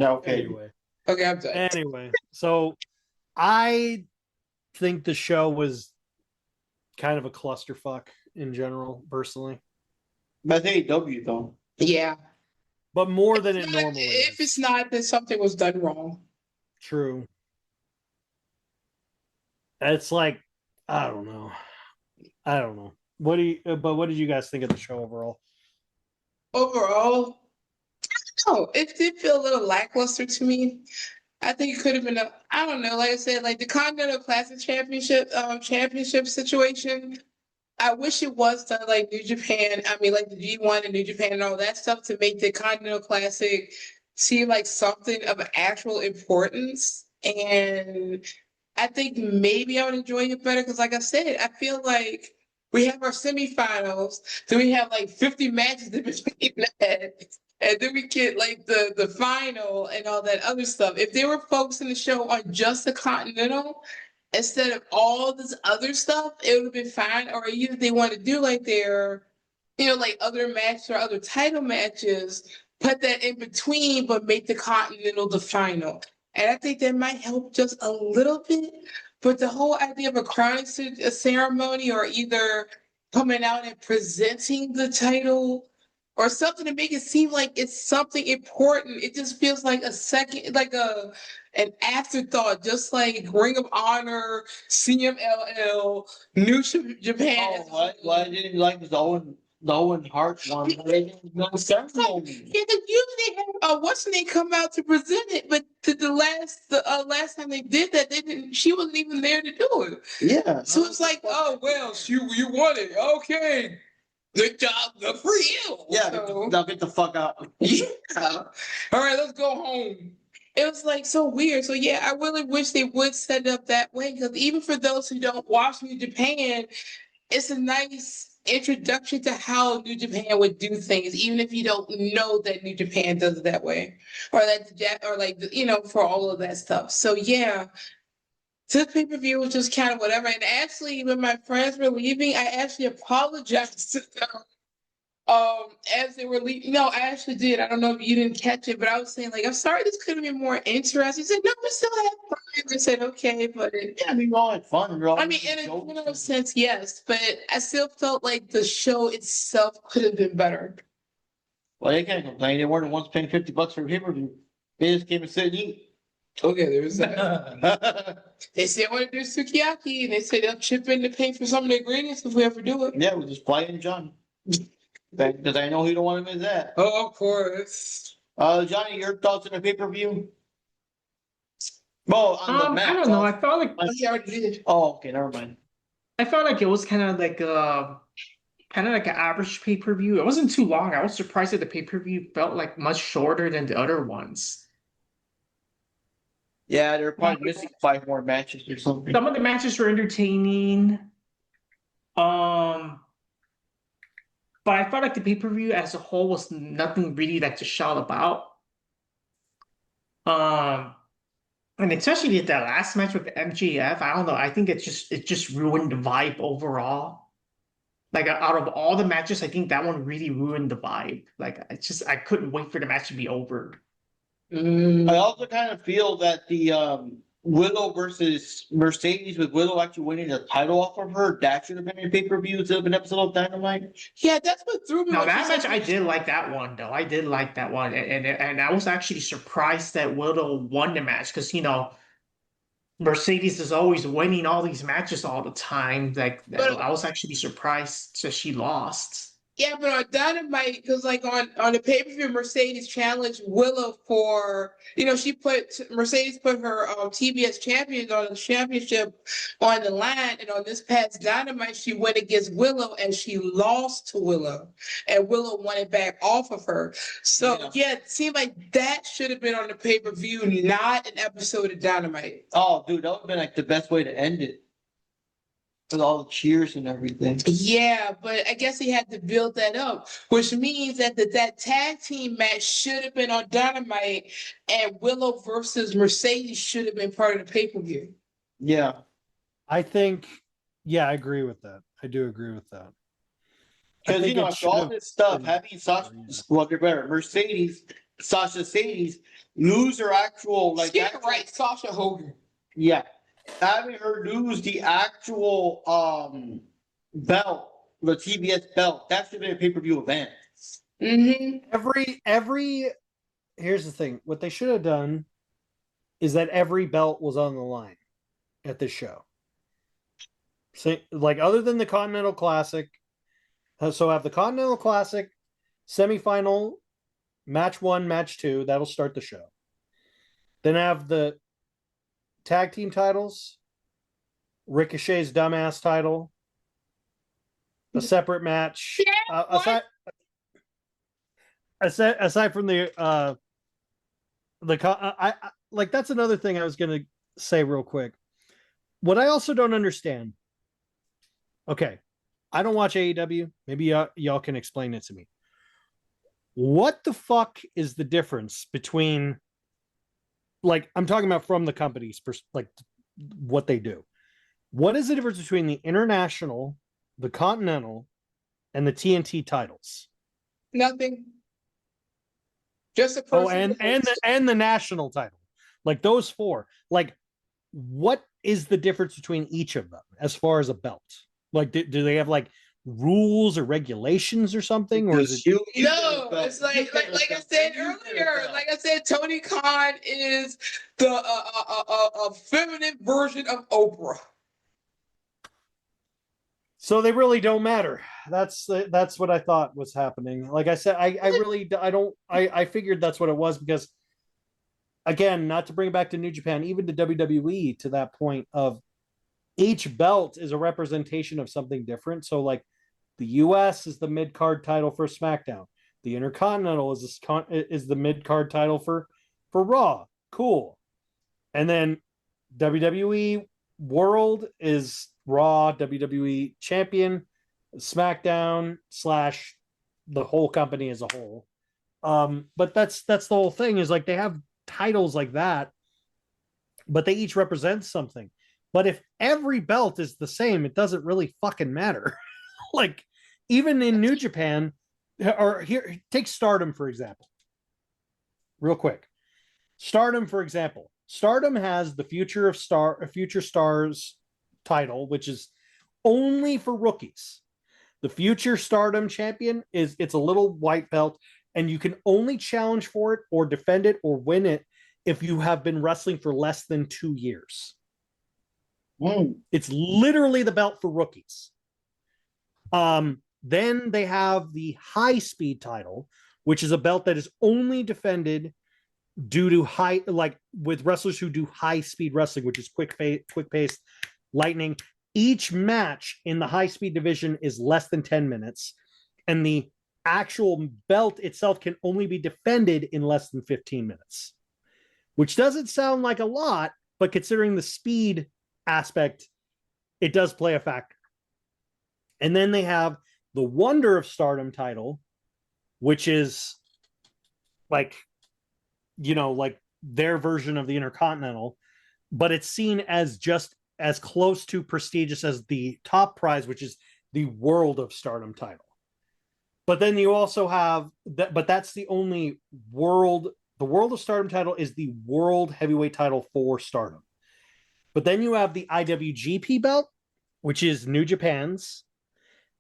Yeah, okay. Anyway. Okay, I'm done. Anyway, so I think the show was kind of a clusterfuck in general, personally. That's AEW though. Yeah. But more than it normally If is. it's not, then something was done wrong. True. It's like, I don't know. What did you guys think of the show overall? Overall, oh, it did feel a little lackluster to me. I think it could have been I don't know, like I said, like the Continental Classic championship situation. I wish it was done like New Japan. I mean, like the G1 and New Japan and all that stuff to make the Continental Classic seem like something of actual importance. And I think maybe I would enjoy it better because, like I said, I feel like we have our semifinals, then we have like 50 matches in between that, and then we get like the final and all that other stuff. If they were focusing the show on just the Continental instead of all this other stuff, it would have been fine. Or even if they want to do like their, like other matches or other title matches, put that in between, but make the Continental the final. And I think that might help just a little bit. But the whole idea of a crowning ceremony or either coming out and presenting the title or something to make it seem like it's something important, it just feels like a second, like an afterthought, just like Ring of Honor, CMLL, New Japan. Oh, why didn't you like the Owen Hart one? No ceremony. Yeah, they usually have what's her name come out to present it, but the last time they did that, they didn't. She wasn't even there to do it. Yeah. So it's like, oh well, you won it. Okay, good job, good for you. Yeah, So, now get the fuck out. yeah. All right, let's go home. It was like so weird. So yeah, I really wish they would set it up that way because even for those who don't watch New Japan, it's a nice introduction to how New Japan would do things, even if you don't know that New Japan does it that way, or for all of that stuff. So yeah, this pay-per-view was just kind of whatever. And actually, when my friends were leaving, I actually apologized to them. As they were leaving, no, I actually did. I don't know if you didn't catch it, but I was saying like, I'm sorry, this could have been more interesting. He said, no, we still had fun. I said, okay, but Yeah, we all had fun. I mean, in a sense, yes, but I still felt like the show itself could have been better. Well, they can't complain. They weren't the ones paying $50 for a pay-per-view. They just came and sit and eat. Okay, there's that. They said want to do sukiyaki, and they said they'll chip in to pay for some of the ingredients if we ever do it. Yeah, we just fly in John. Because I know he don't want to miss that. Oh, of course. Johnny, your thoughts on the pay-per-view? Well, on the match. I don't know. I felt like He already did. Oh, okay, never mind. I felt like it was kind of like an average pay-per-view. It wasn't too long. I was surprised that the pay-per-view felt like much shorter than the other ones. Yeah, they're probably missing 5 more matches or something. Some of the matches were entertaining. But I felt like the pay-per-view as a whole was nothing really like to shout about. And especially that last match with the MJF, I don't know. I think it just ruined the vibe overall. Like out of all the matches, I think that one really ruined the vibe. Like I couldn't wait for the match to be over. I also kind of feel that the Willow versus Mercedes, with Willow actually winning the title off of her, that should have been a pay-per-view instead of an episode of Dynamite. Yeah, that's what threw me. No, that match I did like that one though. I did like that one, and I was actually surprised that Willow won the match because Mercedes is always winning all these matches all the time. I was actually surprised that she lost. Yeah, but on Dynamite, because like on the pay-per-view, Mercedes challenged Willow for, Mercedes put her TBS championship on the line, and on this past Dynamite, she went against Willow and she lost to Willow, and Willow won it back off of her. So yeah, it seemed like that should have been on the pay-per-view, not an episode of Dynamite. Oh, dude, that would have been like the best way to end it. With all the cheers and everything. Yeah, but I guess he had to build that up, which means that that tag team match should have been on Dynamite, and Willow versus Mercedes should have been part of the pay-per-view. Yeah. I think, I agree with that. I do agree with that. Because, after all this stuff, having Sasha, Mercedes Sasha Sadie's lose her actual like Yeah, actual- right. Sasha Hogan. Yeah, having her lose the actual belt, the TBS belt, that should have been a pay-per-view event. Mm-hmm. Here's the thing. What they should have done is that every belt was on the line at this show. So, like, other than the Continental Classic, so have the Continental Classic semifinal, match 1, match 2. That'll start the show. Then have the tag team titles, Ricochet's dumbass title, a separate match. Aside from the like, that's another thing I was gonna say real quick. What I also don't understand. Okay, I don't watch AEW. Maybe y'all can explain it to me. What the fuck is the difference between, like, I'm talking about from the company's like what they do. What is the difference between the international, the continental, and the TNT titles? Nothing. Just a person. And the national title. Like those 4. Like, what is the difference between each of them as far as a belt? Like, do they have like rules or regulations or something, or is it? No, it's like I said earlier. Like I said, Tony Khan is the feminine version of Oprah. So they really don't matter. That's what I thought was happening. Like I said, I figured that's what it was, because, again, not to bring it back to New Japan, even to WWE, to that point of each belt is a representation of something different. So, like, the US is the mid-card title for SmackDown. The Intercontinental is the mid-card title for Raw. Cool. And then WWE World is Raw, WWE Champion, SmackDown / the whole company as a whole. But that's the whole thing, is like they have titles like that, but they each represent something. But if every belt is the same, it doesn't really fucking matter. Like, even in New Japan, or here, take Stardom, for example. Real quick. Stardom, for example. Stardom has the Future Stars title, which is only for rookies. The Future Stardom champion it's a little white belt, and you can only challenge for it or defend it or win it if you have been wrestling for less than 2 years. It's literally the belt for rookies. Then they have the High Speed title, which is a belt that is only defended due to with wrestlers who do high speed wrestling, which is quick paced, lightning. Each match in the high speed division is less than 10 minutes, and the actual belt itself can only be defended in less than 15 minutes, which doesn't sound like a lot, but considering the speed aspect, it does play a factor. And then they have the Wonder of Stardom title, which is like their version of the Intercontinental, but it's seen as just as close to prestigious as the top prize, which is the World of Stardom title. But then you also have that, but that's the only world. The World of Stardom title is the world heavyweight title for Stardom. But then you have the IWGP belt, which is New Japan's,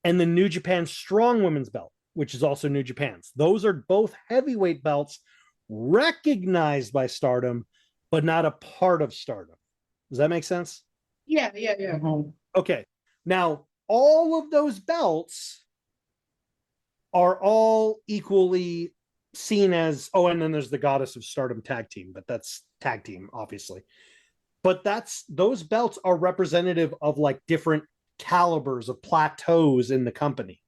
and the New Japan Strong Women's belt, which is also New Japan's. Those are both heavyweight belts recognized by Stardom, but not a part of Stardom. Does that make sense? Yeah. Okay. Now, all of those belts are all equally seen as, and then there's the Goddess of Stardom tag team, but that's tag team, obviously. But those belts are representative of like different calibers of plateaus in the company.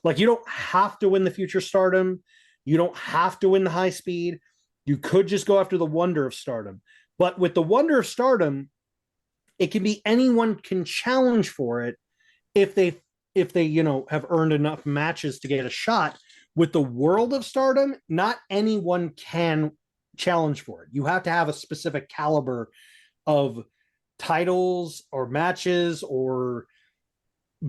Like, you don't have to win the Future Stardom. You don't have to win the High Speed. You could just go after the Wonder of Stardom. But with the Wonder of Stardom, it can be anyone can challenge for it if they have earned enough matches to get a shot. With the World of Stardom, not anyone can challenge for it. You have to have a specific caliber of titles or matches or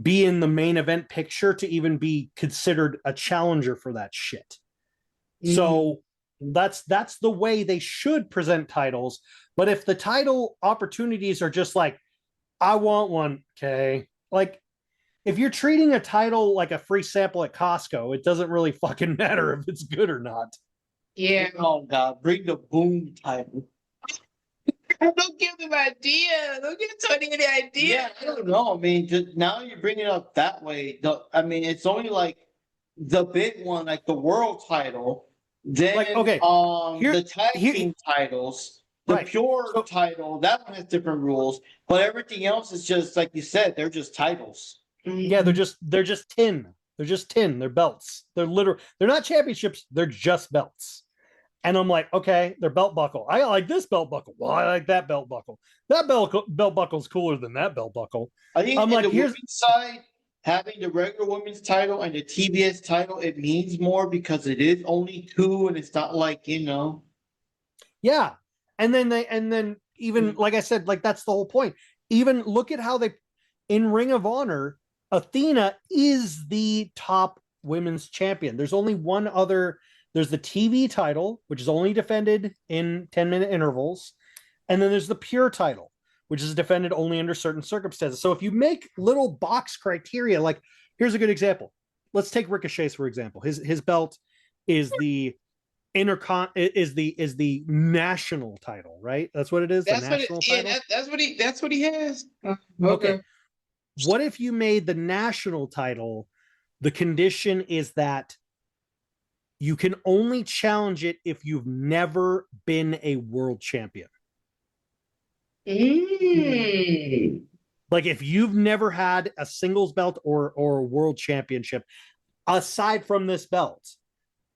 be in the main event picture to even be considered a challenger for that shit. So That's the way they should present titles. But if the title opportunities are just like, I want one, okay, like if you're treating a title like a free sample at Costco, it doesn't really fucking matter if it's good or not. Yeah. Oh God, bring the boom title. Don't give them ideas. Don't give Tony any ideas. Yeah, I don't know. I mean, just now you bring it up that way. I mean, it's only like the big one, like the world title. Then, Like, okay, the tag team titles, the right. pure So- title, that one has different rules. But everything else is just like you said, they're just titles. Yeah, they're just tin. They're just tin. They're belts. They're not championships. They're just belts. And I'm like, okay, they're belt buckle. I like this belt buckle. Well, I like that belt buckle. That belt buckle's cooler than that belt buckle. I think I'm in like, the here's- women's side, having the regular women's title and the TBS title, it means more because it is only two, and it's not like, you know. Yeah. And then even like I said, like that's the whole point. Even look at how they in Ring of Honor, Athena is the top women's champion. There's only one other. There's the TV title, which is only defended in 10-minute intervals. And then there's the pure title, which is defended only under certain circumstances. So if you make little box criteria, like here's a good example. Let's take Ricochet's, for example. His belt is the is the national title, right? That's what it is. That's the what national it, yeah, title. that's what he has. Okay. What if you made the national title, the condition is that you can only challenge it if you've never been a world champion. Like if you've never had a singles belt or a world championship aside from this belt,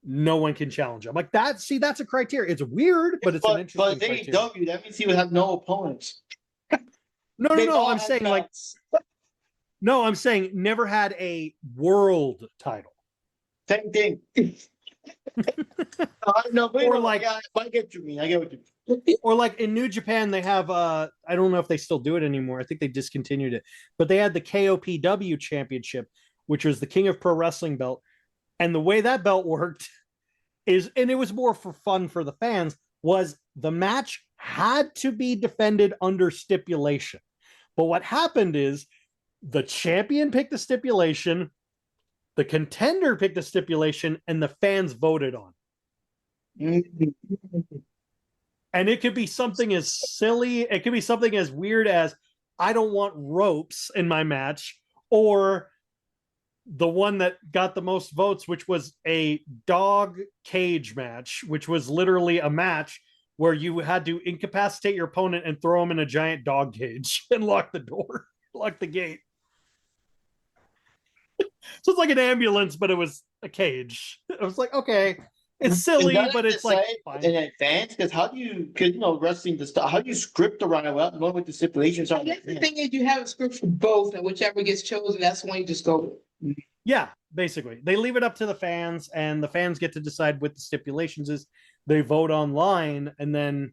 no one can challenge him. Like that, see, that's a criteria. It's weird, but it's an interesting criteria. AEW, that means he would have no opponents. No. I'm saying like, no, I'm saying never had a world title. Same thing. No, but Or like, I get you mean. I get what you mean. Or like in New Japan, they have I don't know if they still do it anymore. I think they discontinued it, but they had the KOPW championship, which was the King of Pro Wrestling belt. And the way that belt worked is, and it was more for fun for the fans, was the match had to be defended under stipulation. But what happened is the champion picked the stipulation, the contender picked the stipulation, and the fans voted on. And it could be something as silly, it could be something as weird as I don't want ropes in my match, or the one that got the most votes, which was a dog cage match, which was literally a match where you had to incapacitate your opponent and throw him in a giant dog cage and lock the door, lock the gate. So it's like an ambulance, but it was a cage. I was like, okay, it's silly, but it's like fine. In advance, because how do you, because wrestling the stuff, how do you script around it without knowing what the stipulations are? I guess the thing is, you have a script for both, and whichever gets chosen, that's when you just go. Yeah, basically, they leave it up to the fans, and the fans get to decide what the stipulations is. They vote online, and then,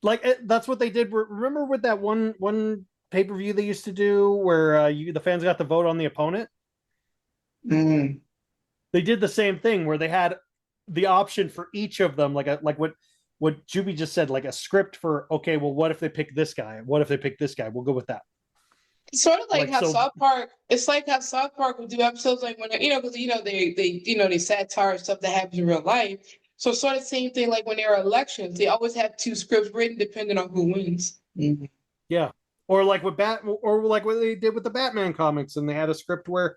like that's what they did. Remember with that one pay-per-view they used to do, where the fans got to vote on the opponent. Mm. They did the same thing where they had the option for each of them, like what Juby just said, like a script for, okay, well, what if they pick this guy? What if they pick this guy? We'll go with that. It's sort of like, Like, how so- South Park. It's like how South Park would do episodes like when because they satire stuff that happens in real life. So it's sort of the same thing like when there are elections, they always have two scripts written depending on who wins. Yeah, or like what they did with the Batman comics, and they had a script where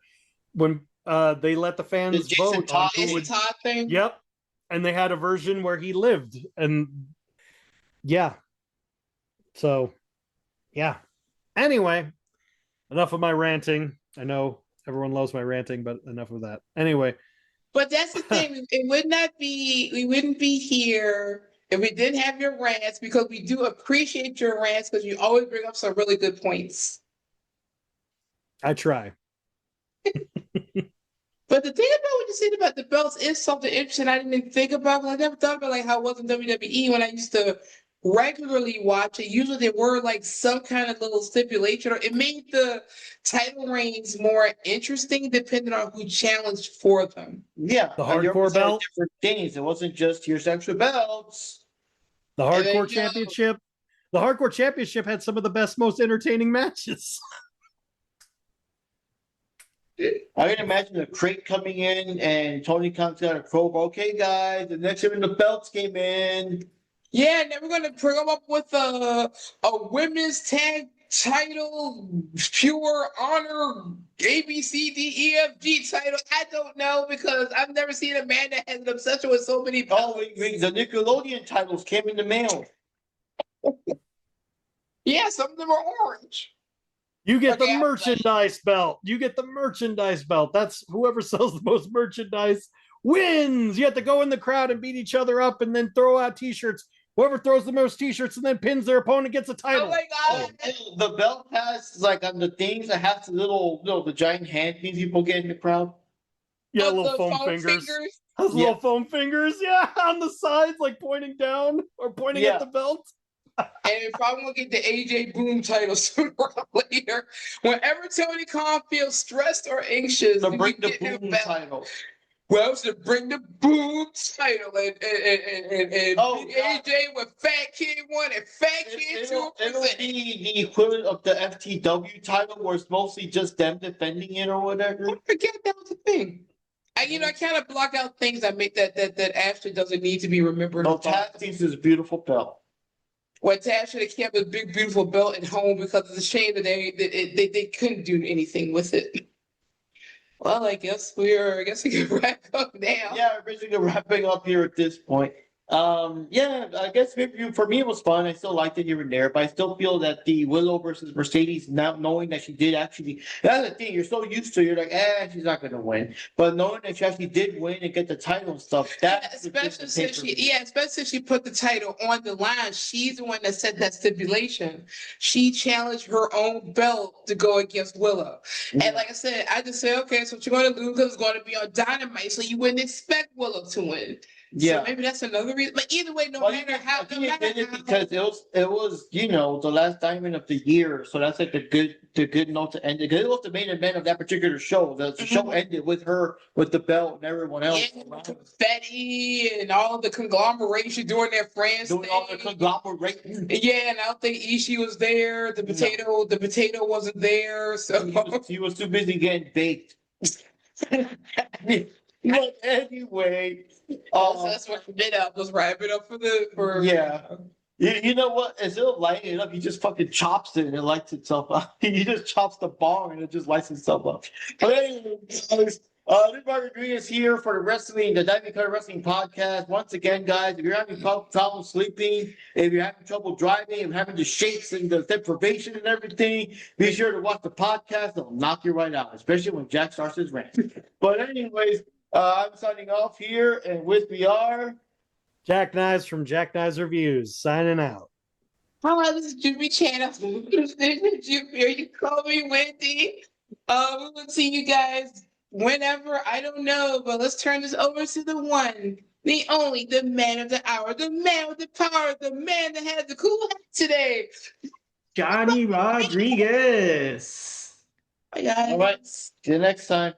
when they let the fans The Jason vote on Todd- who would. Todd thing. Yep, and they had a version where he lived, and yeah. So, yeah. Anyway, enough of my ranting. I know everyone loves my ranting, but enough of that. Anyway, But that's the thing. We wouldn't be here if we didn't have your rants, because we do appreciate your rants because you always bring up some really good points. I try. But the thing about what you said about the belts is something interesting I didn't even think about. I never thought about like how it was in WWE when I used to regularly watch it, usually there were like some kind of little stipulation, or it made the title reigns more interesting depending on who challenged for them. Yeah, The and they hardcore represented belt? different things. It wasn't just here's extra belts. The And then, hardcore championship. The hardcore championship had some of the best, most entertaining matches. I can imagine the crate coming in and Tony Khan's got a probe. Okay, guys, the next time the belts came in. Yeah, and then we're gonna come up with a women's tag title, pure honor, ABCDEFG title. I don't know because I've never seen a man that has an obsession with so many belts. Oh, the Nickelodeon titles came in the mail. Yeah, some of them are orange. You get Okay, the merchandise belt. You get the merchandise belt. That's whoever sells the most merchandise wins. You have to go in the crowd and beat each other up and then throw out t-shirts. Whoever throws the most t-shirts and then pins their opponent gets a title. Oh my god! Oh, the belt has like on the things that have the the giant hand things people get in the crowd. Yeah, Oh, little the foam fingers. Has little foam fingers, yeah, on the sides, like pointing down or pointing at the belt. And if I want to get the AJ Boom title sooner or later, whenever Tony Khan feels stressed or anxious, To we bring the get him boom back. title. Well, to bring the Boom title and Oh, beat AJ with Fat Kid 1 and Fat Kid 2. It'll be the equivalent of the FTW title where it's mostly just them defending it or whatever. I forget that was a thing. I kind of block out things that make that Ashley doesn't need to be remembered. No, tag teams is a beautiful belt. Well, Tash should have kept a big, beautiful belt at home because it's a shame that they couldn't do anything with it. Well, I guess we can wrap up now. Yeah, we're basically wrapping up here at this point. Yeah, I guess maybe for me it was fun. I still liked it here and there, but I still feel that the Willow versus Mercedes, now knowing that she did actually, that's the thing, you're so used to, you're like, she's not gonna win. But knowing that she actually did win and get the title and stuff, that's especially since she put the title on the line. She's the one that set that stipulation. She challenged her own belt to go against Willow. And like I said, I just said, okay, so you're gonna lose because it's gonna be on Dynamite, so you wouldn't expect Willow to win. Yeah. So maybe that's another reason. But either way, no matter how, because it was the last diamond of the year, so that's like the good note to end it. Because it was the main event of that particular show. The show ended with her with the belt and everyone else. Yeah, confetti and all the conglomeration doing their friends Doing thing. all the conglomeration. Yeah, and I don't think Ishii was there. The potato wasn't there. So He was too busy getting baked. But anyway, that's what did up was wrapping up for yeah. You know what? Instead of lighting it up, he just fucking chops it and it lights itself up. He just chops the bong and it just lights itself up. But anyway, guys, Margaret Green is here for the Diving Cutter Wrestling Podcast. Once again, guys, if you're having trouble sleeping, if you're having trouble driving, if you're having the shakes and the deprivation and everything, be sure to watch the podcast. It'll knock you right out, especially when Jack starts his rant. But anyways, I'm signing off here, and with me are Jack Knives from Jack Knives Reviews, signing out. Hello, this is Jimmy Channel. You call me Wendy. We will see you guys whenever. I don't know, but let's turn this over to the one, the only, the man of the hour, the man with the power, the man that has the cool hat today. Johnny Rodriguez. Bye, guys. all right. See you next time.